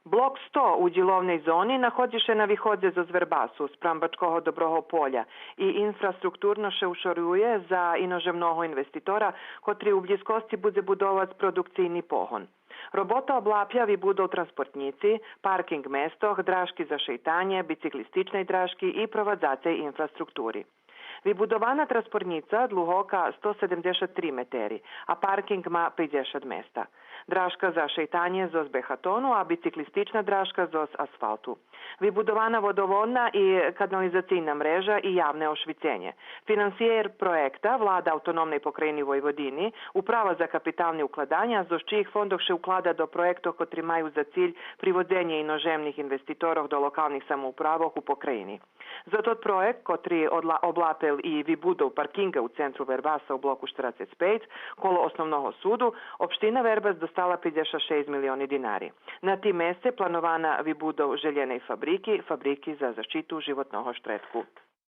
Blok 100 у діловній зоні знаходиться на виході з Звербасу, з Прамбачкого Доброго поля і інфраструктурно ще ушорює за іноземного інвеститора, котрий у близькості буде будувати продукційний погон. Робота облапля вибудов транспортниці, паркінг местох, дражки за шейтання, бiciklistичної дражки і провадzacej інфраструктури. Вибудована транспортниця dluhoka 173 meteri, a parking ma 50 mesta. Dražka za šejtanje zos behatonu, a biciklistična dražka zos asfaltu. Vybudovana vodovodna i kanalizacijna mreža i javne ošvicenje. Financijer projekta Vlada autonomnej pokrajini Vojvodini, Uprava za kapitalne ukladanja, zos čijih fondov še uklada do projektov kotri maju za cilj privodenje inozemnih investitorov do lokalnih samoupravov u pokrajini. Za tot projekt, kotri oblapel i vybudov parkinga u centru Verbasa u bloku 45, kolo osnovnog sudu, opština Verbas dostala 56 milioni dinari. Na tim meste planovana vybudov željene fabriki za zaštitu životnog štretku.